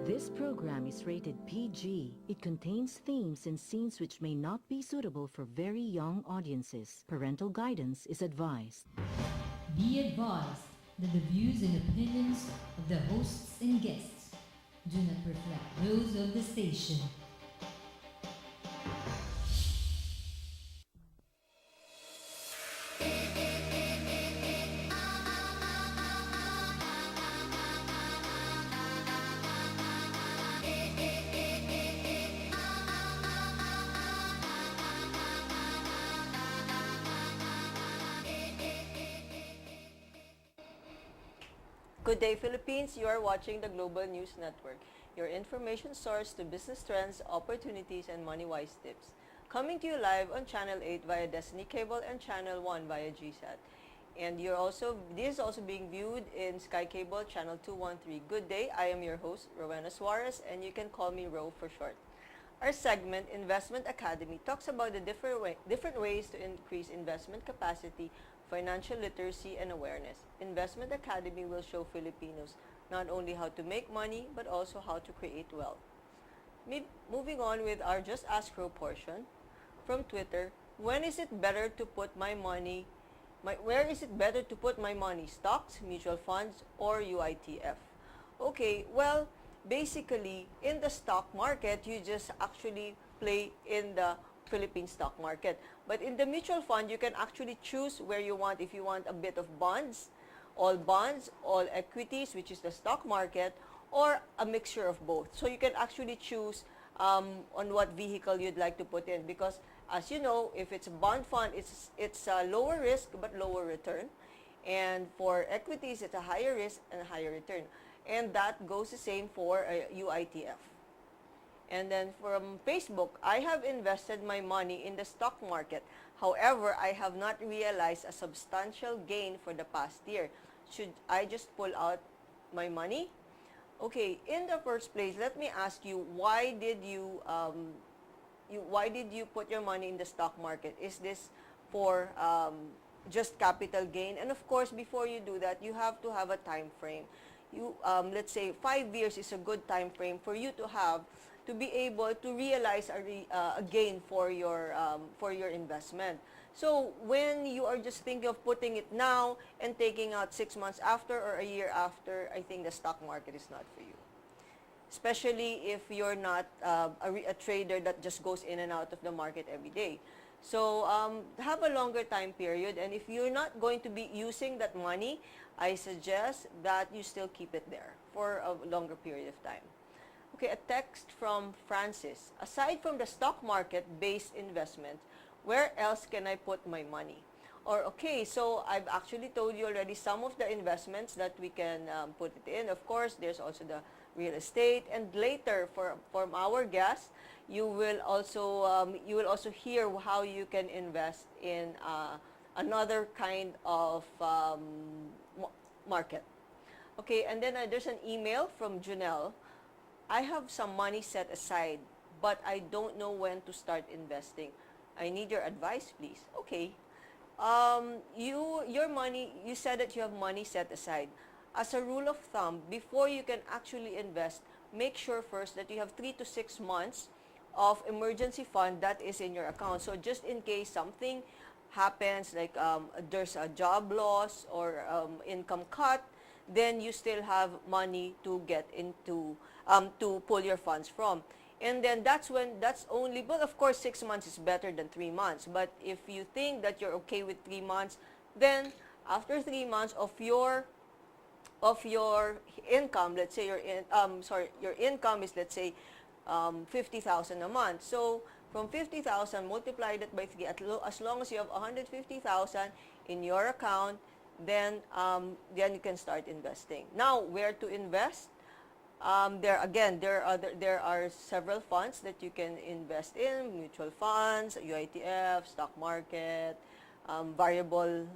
This program is rated PG. It contains themes and scenes which may not be suitable for very young audiences. Parental guidance is advised. Be advised that the views and opinions of the hosts and guests do not reflect those of the station. Good day, Philippines. You are watching the Global News Network, your information source to business trends, opportunities, and money-wise tips. Coming to you live on Channel 8 via Destiny Cable and Channel 1 via GSAT. And this is also being viewed in Sky Cable Channel 213. Good day. I am your host, Rowena Suarez, and you can call me Ro for short. Our segment, Investment Academy, talks about the different ways to increase investment capacity, financial literacy, and awareness. Investment Academy will show Filipinos not only how to make money, but also how to create wealth. Moving on with our Just Ask Ro portion from Twitter, when is it better to put my money, where is it better to put my money, stocks, mutual funds, or UITF? Okay, well, basically, in the stock market, you just actually play in the Philippine stock market. But in the mutual fund, you can actually choose where you want. If you want a bit of bonds, all equities, which is the stock market, or a mixture of both. So you can actually choose on what vehicle you'd like to put in. Because as you know, if it's a bond fund, it's a lower risk but lower return. And for equities, it's a higher risk and a higher return. And that goes the same for UITF. And then from Facebook, I have invested my money in the stock market. However, I have not realized a substantial gain for the past year. Should I just pull out my money? Okay, in the first place, let me ask you, why did you put your money in the stock market? Is this for just capital gain? And of course, before you do that, you have to have a time frame. Let's say 5 years is a good time frame for you to have to be able to realize a gain for your investment. So when you are just thinking of putting it now and taking out 6 months after or a year after, I think the stock market is not for you. Especially if you're not a trader that just goes in and out of the market every day. So have a longer time period, and if you're not going to be using that money, I suggest that you still keep it there for a longer period of time. Okay, a text from Francis. Aside from the stock market-based investment, where else can I put my money? Or, okay, so I've actually told you already some of the investments that we can put it in. Of course, there's also the real estate. And later, from our guests, you will also hear how you can invest in another kind of market. Okay, and then there's an email from Junelle. I have some money set aside, but I don't know when to start investing. I need your advice, please. Okay. Your money, you said that you have money set aside. As a rule of thumb, before you can actually invest, make sure first that you have 3 to 6 months of emergency fund that is in your account. So just in case something happens, like there's a job loss or income cut, then you still have money to get into, to pull your funds from. And then that's only, but of course 6 months is better than 3 months. But if you think that you're okay with 3 months, then after 3 months of your income, let's say your income is, let's say, 50,000 a month. So from 50,000, multiply that by 3. As long as you have 150,000 in your account, then you can start investing. Now, where to invest? There are several funds that you can invest in: mutual funds, UITF, stock market, variable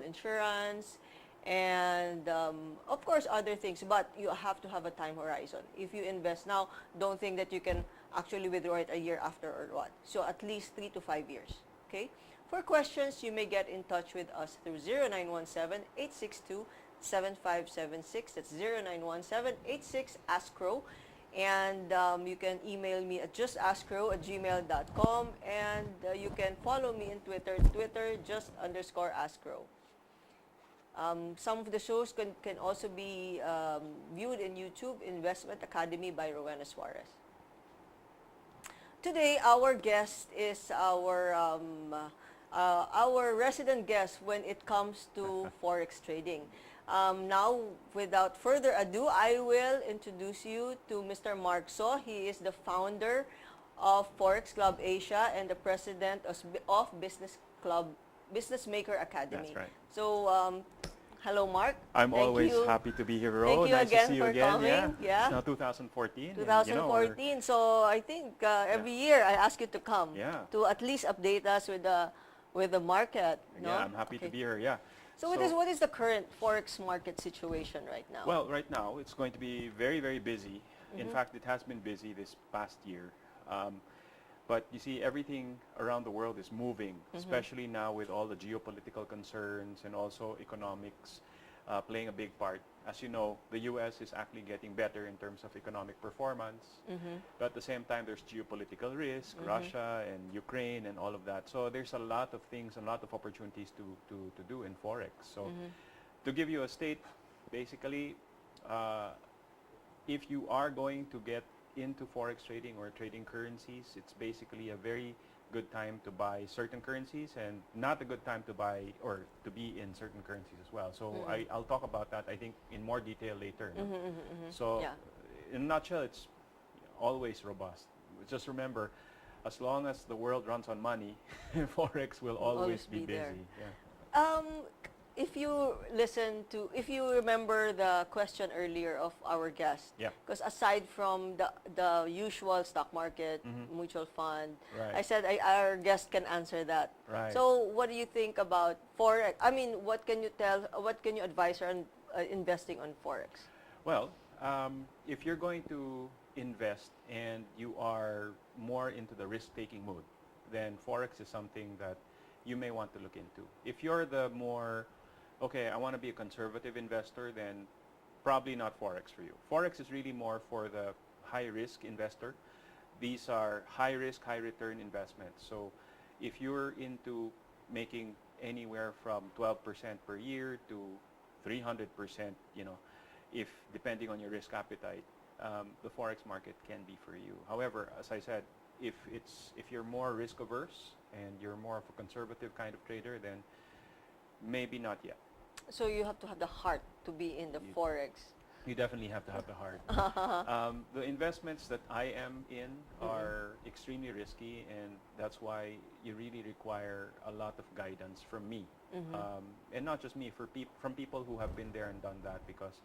insurance, and of course other things. But you have to have a time horizon. If you invest now, don't think that you can actually withdraw it a year after or what. So at least 3 to 5 years. Okay. For questions, you may get in touch with us through 0917-862-0700 0917-8576. That's 0917-86-AskRow. And you can email me at justaskrow@gmail.com. And you can follow me in Twitter, just_askrow. Some of the shows can also be viewed in YouTube, Investment Academy by Rowena Suarez. Today, our guest is our resident guest when it comes to Forex trading. Now, without further ado, I will introduce you to Mr. Mark So. He is the founder of Forex Club Asia and the president of Business Maker Academy. That's right. So, hello, Mark. I'm Thank always you. happy to be here, Ro. Thank you Nice again to see you for again. coming. Yeah. It's now 2014. 2014. So I think every year I ask you to come Yeah. to at least update us with the market. No? Yeah, I'm happy to be here. Yeah. So, what is the current Forex market situation right now? Well, right now it's going to be very, very busy. In fact, it has been busy this past year. But you see, everything around the world is moving, especially now with all the geopolitical concerns and also economics playing a big part. As you know, the U.S. is actually getting better in terms of economic performance. But at the same time, there's geopolitical risk, Russia and Ukraine and all of that. So there's a lot of things, a lot of opportunities to do in Forex. So to give you a state, basically, if you are going to get into Forex trading or trading currencies, it's basically a very good time to buy certain currencies and not a good time to buy or to be in certain currencies as well. So I'll talk about that, I think, in more detail later. No? So in a nutshell, it's always robust. Just remember, as long as the world runs on money, Forex will always be busy. there. Yeah. If you remember the question earlier of our guest, because aside from the usual stock market, mutual fund, Right. I said our guest can answer that. Right. So what do you think about Forex? I mean, what can you advise her on investing on Forex? Well, if you're going to invest and you are more into the risk-taking mood, then Forex is something that you may want to look into. If you're the more, okay, I want to be a conservative investor, then probably not Forex for you. Forex is really more for the high-risk investor. These are high-risk, high-return investments. So if you're into making anywhere from 12% per year to 300%, if depending on your risk appetite, the Forex market can be for you. However, as I said, if you're more risk averse and you're more of a conservative kind of trader, then maybe not yet. So you have to have the heart to be in the Forex. You definitely have to have the heart. The investments that I am in are extremely risky, and that's why you really require a lot of guidance from me. And not just me, from people who have been there and done that, because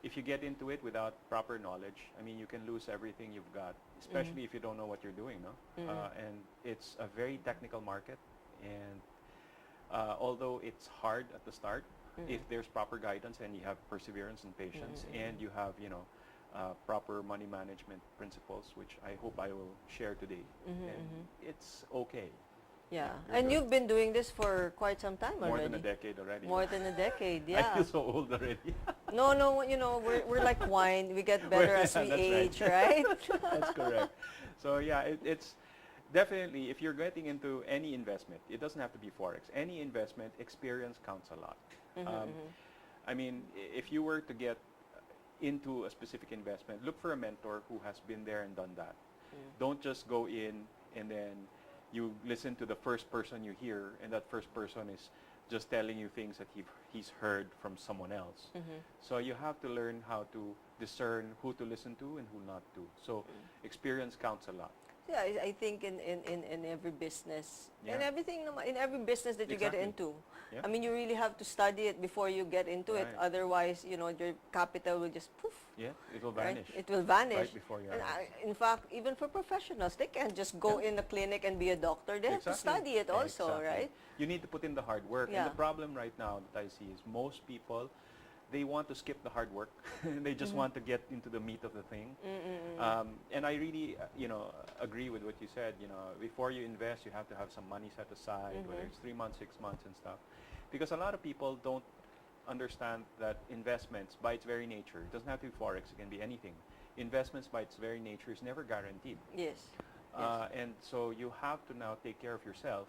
if you get into it without proper knowledge, I mean, you can lose everything you've got, especially if you don't know what you're doing, no? And it's a very technical market, and although it's hard at the start, if there's proper guidance and you have perseverance and patience, and you have, proper money management principles, which I hope I will share today, and it's okay. Yeah, You're and good. you've been doing this for quite some time already. More than a decade already. More than a decade, I yeah. feel so old already. No, we're like wine. We get better as we That's age, right. right? That's correct. So yeah, it's definitely, if you're getting into any investment, it doesn't have to be Forex. Any investment, experience counts a lot. I mean, if you were to get into a specific investment, look for a mentor who has been there and done that. Don't just go in and then you listen to the first person you hear, and that first person is just telling you things that he's heard from someone else. So you have to learn how to discern who to listen to and who not to. So experience counts a lot. Yeah, I think in every business, Yeah. in every business that you get Exactly. into, Yeah. I mean, you really have to study it before you get into it. Right. Otherwise, your capital will just poof. Yeah, it will Right? vanish. It will vanish. Right before your And eyes. in fact, even for professionals, they can't just go in a clinic and be a doctor. They have to Exactly. study it also, Exactly. right? You need to put in the hard work. Yeah. And the problem right now that I see is most people, they want to skip the hard work. They just want to get into the meat of the thing. And I really, agree with what you said. Before you invest, you have to have some money set aside, whether it's 3 months, 6 months and stuff. Because a lot of people don't understand that investments, by its very nature, it doesn't have to be Forex, it can be anything. Investments, by its very nature, is never guaranteed. Yes. And so you have to now take care of yourself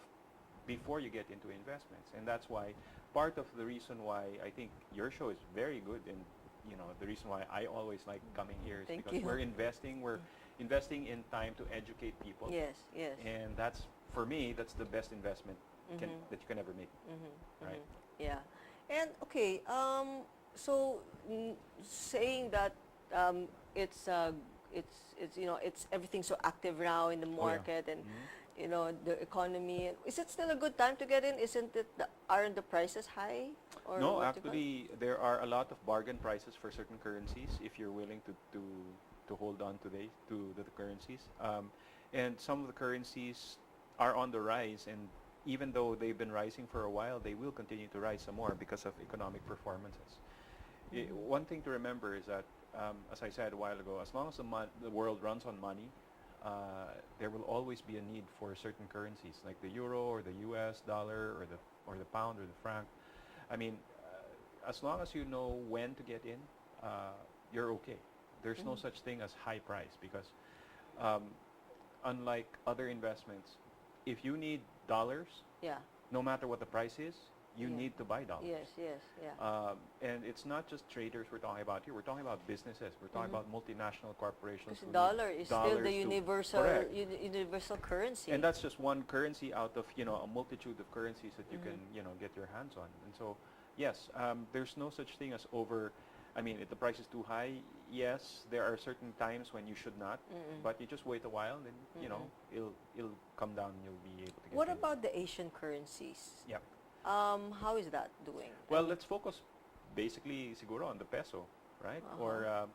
before you get into investments. And that's why part of the reason why I think your show is very good, and the reason why I always like coming here is Thank because you. we're investing in time to educate people. Yes, yes. And that's, for me, that's the best investment that you can ever make. Right? Yeah. And okay, so saying that it's it's everything so active now in the Oh, yeah. market, and the economy. Is it still a good time to get in? Isn't it? Aren't the prices high? Or No, what do you call it? actually, there are a lot of bargain prices for certain currencies if you're willing to hold on to the currencies. And some of the currencies are on the rise, and even though they've been rising for a while, they will continue to rise some more because of economic performances. One thing to remember is that, as I said a while ago, as long as the world runs on money, there will always be a need for certain currencies like the euro or the U.S. dollar or the pound or the franc. I mean, as long as you know when to get in, you're okay. There's no such thing as high price because unlike other investments, if you need dollars, Yeah. no matter what the price is, you Yeah. need to buy dollars. Yes. Yes. Yeah. And it's not just traders we're talking about here. We're talking about businesses. We're talking about multinational corporations. Because who need dollar is still dollars the to- universal Correct. universal currency. And that's just one currency out of a multitude of currencies that you can get your hands on. And so, yes, there's no such thing as over. I mean, if the price is too high, yes, there are certain times when you should not. But you just wait a while, and it'll come down. And you'll be able to get. What in. about the Asian currencies? Yeah. How is that doing? Well, let's focus basically siguro on the peso, right? Or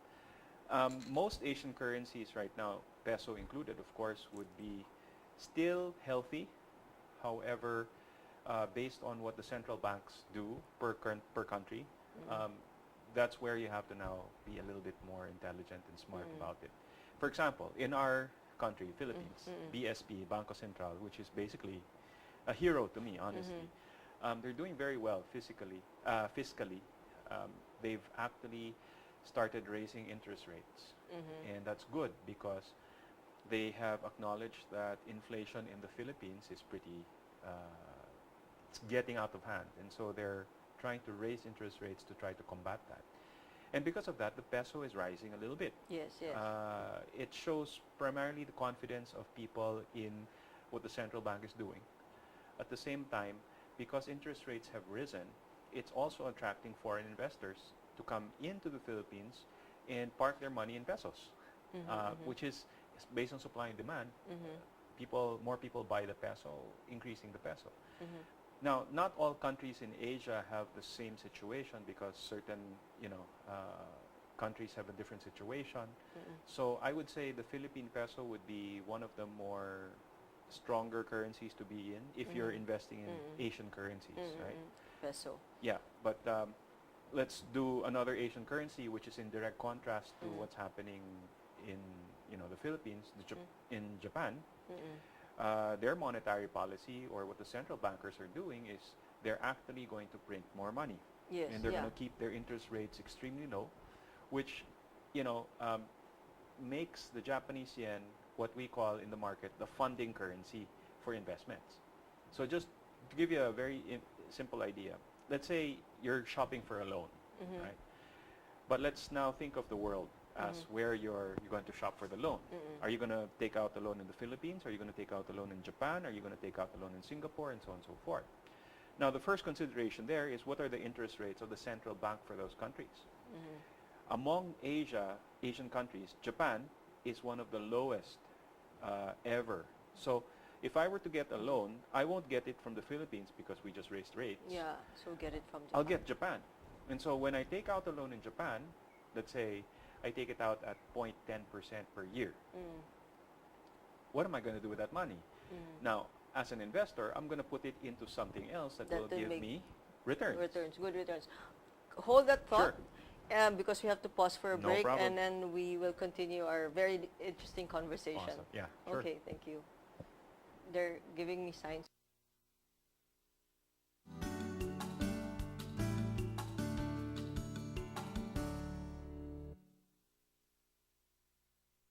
most Asian currencies right now, peso included, of course, would be still healthy. However, based on what the central banks do per country, that's where you have to now be a little bit more intelligent and smart about it. For example, in our country, Philippines, BSP, Banco Central, which is basically a hero to me, honestly. They're doing very well fiscally. They've actually started raising interest rates. And that's good because they have acknowledged that inflation in the Philippines is pretty, it's getting out of hand. And so they're trying to raise interest rates to try to combat that. And because of that, the peso is rising a little bit. Yes. Yes. It shows primarily the confidence of people in what the central bank is doing. At the same time, because interest rates have risen, it's also attracting foreign investors to come into the Philippines and park their money in pesos, which is based on supply and demand. More people buy the peso, increasing the peso. Now, not all countries in Asia have the same situation because certain, countries have a different situation. So I would say the Philippine peso would be one of the more stronger currencies to be in if you're investing in Asian currencies, right? Peso. Yeah, but let's do another Asian currency which is in direct contrast to what's happening in the Philippines, in Japan. Their monetary policy, or what the central bankers are doing, is they're actually going to print more money. Yes. And they're Yeah. going to keep their interest rates extremely low, which makes the Japanese yen what we call in the market the funding currency for investments. So just to give you a very simple idea, let's say you're shopping for a loan, right? But let's now think of the world as where you're going to shop for the loan. Are you going to take out the loan in the Philippines? Are you going to take out the loan in Japan? Are you going to take out the loan in Singapore? And so on and so forth. Now, the first consideration there is what are the interest rates of the central bank for those countries? Among Asian countries, Japan is one of the lowest ever. So if I were to get a loan, I won't get it from the Philippines because we just raised rates. Yeah. So get it from Japan. I'll get Japan. And so when I take out a loan in Japan, let's say I take it out at 0.10% per year. What am I going to do with that money? Now, as an investor, I'm going to put it into something else that will give me returns. Good returns. Hold that thought. Sure. Because we have to pause for a No break, problem. and then we will continue our very interesting conversation. Awesome. Yeah, sure. Okay, thank you. They're giving me signs